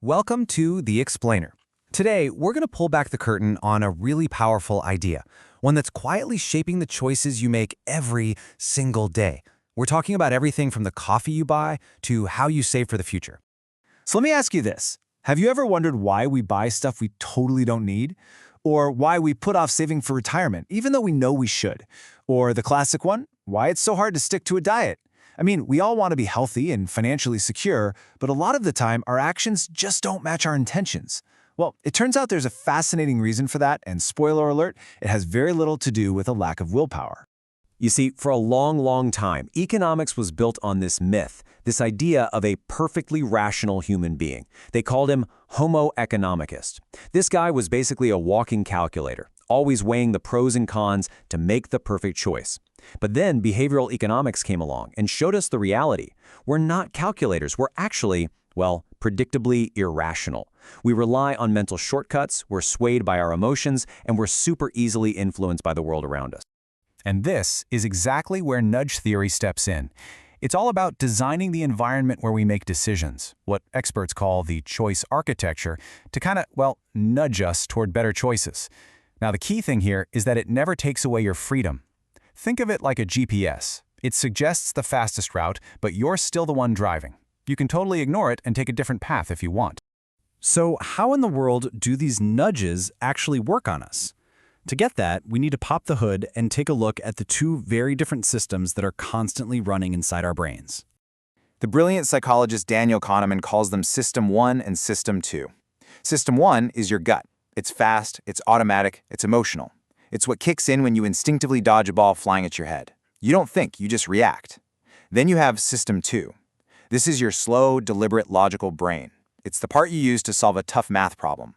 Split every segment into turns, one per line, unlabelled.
Welcome to The Explainer. Today, we're going to pull back the curtain on a really powerful idea, one that's quietly shaping the choices you make every single day. We're talking about everything from the coffee you buy to how you save for the future.
So let me ask you this. Have you ever wondered why we buy stuff we totally don't need? Or why we put off saving for retirement, even though we know we should? Or the classic one, why it's so hard to stick to a diet? I mean, we all want to be healthy and financially secure, but a lot of the time, our actions just don't match our intentions. Well, it turns out there's a fascinating reason for that, and spoiler alert, it has very little to do with a lack of willpower.
You see, for a long time, economics was built on this myth, this idea of a perfectly rational human being. They called him Homo Economicus. This guy was basically a walking calculator, always weighing the pros and cons to make the perfect choice. But then behavioral economics came along and showed us the reality. We're not calculators, we're actually, well, predictably irrational. We rely on mental shortcuts, we're swayed by our emotions, and we're super easily influenced by the world around us.
And this is exactly where nudge theory steps in. It's all about designing the environment where we make decisions, what experts call the choice architecture, to kind of, well, nudge us toward better choices. Now, the key thing here is that it never takes away your freedom. Think of it like a GPS. It suggests the fastest route, but you're still the one driving. You can totally ignore it and take a different path if you want.
So how in the world do these nudges actually work on us? To get that, we need to pop the hood and take a look at the two very different systems that are constantly running inside our brains.
The brilliant psychologist Daniel Kahneman calls them System 1 and System 2. System 1 is your gut. It's fast, it's automatic, it's emotional. It's what kicks in when you instinctively dodge a ball flying at your head. You don't think, you just react. Then you have System 2. This is your slow, deliberate, logical brain. It's the part you use to solve a tough math problem.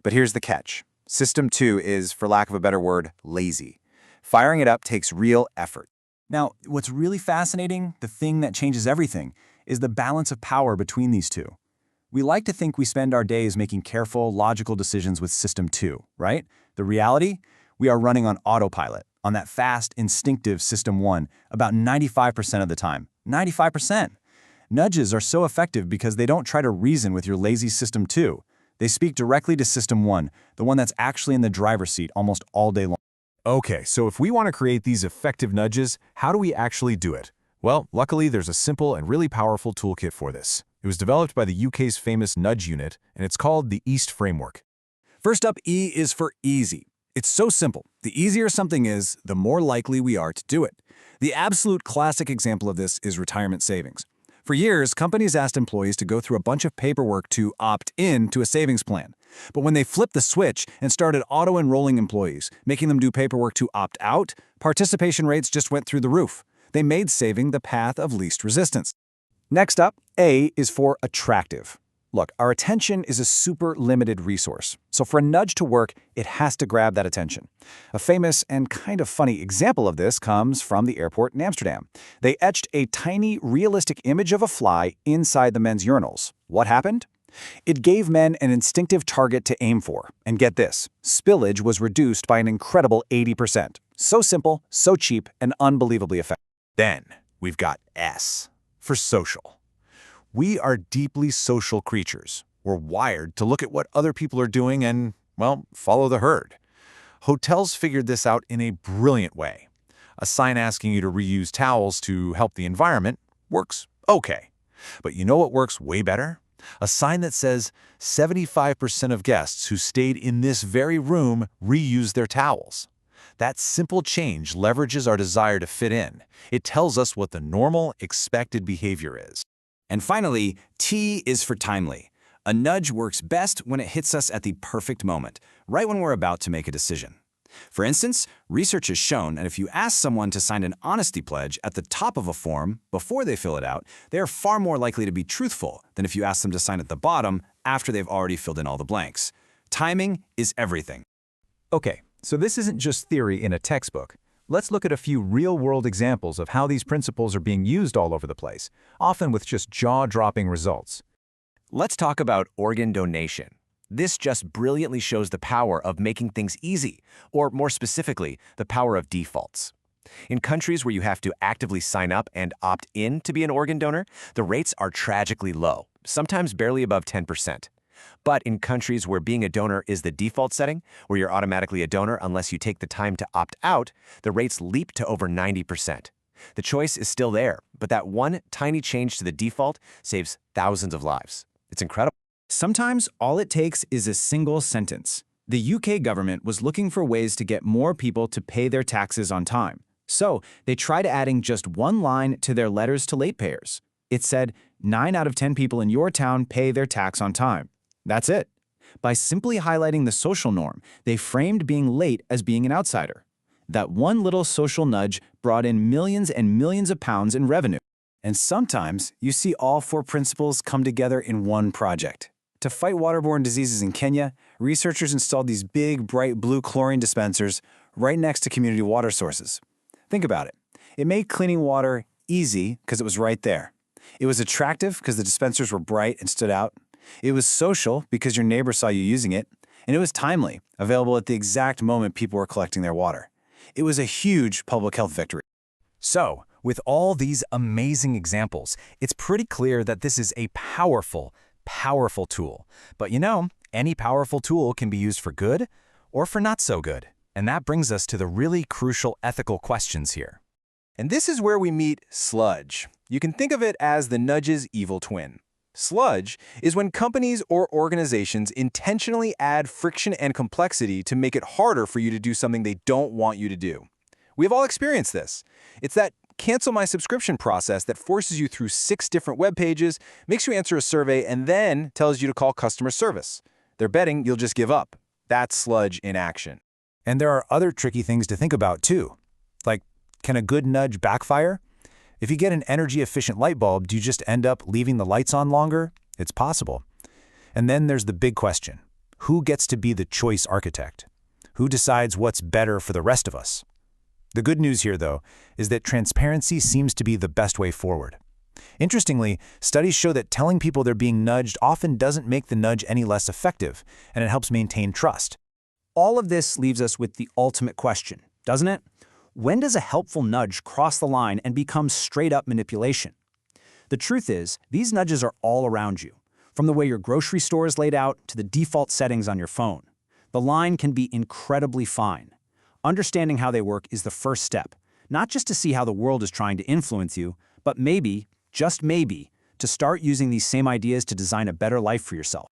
But here's the catch. System 2 is, for lack of a better word, lazy. Firing it up takes real effort.
Now, what's really fascinating, the thing that changes everything, is the balance of power between these two. We like to think we spend our days making careful, logical decisions with System 2, right? The reality? We are running on autopilot, on that fast, instinctive System 1, about 95% of the time. 95%! Nudges are so effective because they don't try to reason with your lazy System 2. They speak directly to System 1, the one that's actually in the driver's seat almost all day long.
Okay, so if we want to create these effective nudges, how do we actually do it? Well, luckily there's a simple and really powerful toolkit for this. It was developed by the UK's famous nudge unit, and it's called the EAST framework.
First up, E is for easy. It's so simple. The easier something is, the more likely we are to do it. The absolute classic example of this is retirement savings. For years, companies asked employees to go through a bunch of paperwork to opt in to a savings plan. But when they flipped the switch and started auto-enrolling employees, making them do paperwork to opt out, participation rates just went through the roof. They made saving the path of least resistance. Next up, A is for attractive. Look, our attention is a super limited resource, so for a nudge to work, it has to grab that attention. A famous and kind of funny example of this comes from the airport in Amsterdam. They etched a tiny, realistic image of a fly inside the men's urinals. What happened? It gave men an instinctive target to aim for. And get this, spillage was reduced by an incredible 80%. So simple, so cheap, and unbelievably effective.
Then we've got S for social. We are deeply social creatures. We're wired to look at what other people are doing and, well, follow the herd. Hotels figured this out in a brilliant way. A sign asking you to reuse towels to help the environment works okay. But you know what works way better? A sign that says 75% of guests who stayed in this very room reuse their towels. That simple change leverages our desire to fit in. It tells us what the normal, expected behavior is.
And finally, T is for timely. A nudge works best when it hits us at the perfect moment, right when we're about to make a decision. For instance, research has shown that if you ask someone to sign an honesty pledge at the top of a form before they fill it out, they are far more likely to be truthful than if you ask them to sign at the bottom after they've already filled in all the blanks. Timing is everything.
Okay, so this isn't just theory in a textbook. Let's look at a few real-world examples of how these principles are being used all over the place, often with just jaw-dropping results.
Let's talk about organ donation. This just brilliantly shows the power of making things easy, or more specifically, the power of defaults. In countries where you have to actively sign up and opt in to be an organ donor, the rates are tragically low. sometimes barely above 10%. But in countries where being a donor is the default setting, where you're automatically a donor unless you take the time to opt out, the rates leap to over 90%. The choice is still there, but that one tiny change to the default saves thousands of lives. It's incredible.
Sometimes all it takes is a single sentence. The UK government was looking for ways to get more people to pay their taxes on time. So they tried adding just one line to their letters to late payers. It said, 9 out of 10 people in your town pay their tax on time. That's it. By simply highlighting the social norm, they framed being late as being an outsider. That one little social nudge brought in millions and millions of pounds in revenue. And sometimes you see all 4 principles come together in one project. To fight waterborne diseases in Kenya, researchers installed these big, bright blue chlorine dispensers right next to community water sources. Think about it. It made cleaning water easy because it was right there. It was attractive because the dispensers were bright and stood out. It was social because your neighbor saw you using it. And it was timely, available at the exact moment people were collecting their water. It was a huge public health victory.
So, with all these amazing examples, it's pretty clear that this is a powerful tool. But any powerful tool can be used for good or for not so good. And that brings us to the really crucial ethical questions here. And this is where we meet sludge. You can think of it as the nudge's evil twin. Sludge is when companies or organizations intentionally add friction and complexity to make it harder for you to do something they don't want you to do. We've all experienced this. It's that cancel my subscription process that forces you through 6 different web pages, makes you answer a survey, and then tells you to call customer service. They're betting you'll just give up. That's sludge in action.
And there are other tricky things to think about too. Like, can a good nudge backfire? If you get an energy-efficient light bulb, do you just end up leaving the lights on longer? It's possible. And then there's the big question. Who gets to be the choice architect? Who decides what's better for the rest of us? The good news here, though, is that transparency seems to be the best way forward. Interestingly, studies show that telling people they're being nudged often doesn't make the nudge any less effective, and it helps maintain trust.
All of this leaves us with the ultimate question, doesn't it? When does a helpful nudge cross the line and become straight-up manipulation? The truth is, these nudges are all around you, from the way your grocery store is laid out to the default settings on your phone. The line can be incredibly fine. Understanding how they work is the first step, not just to see how the world is trying to influence you, but maybe, just maybe, to start using these same ideas to design a better life for yourself.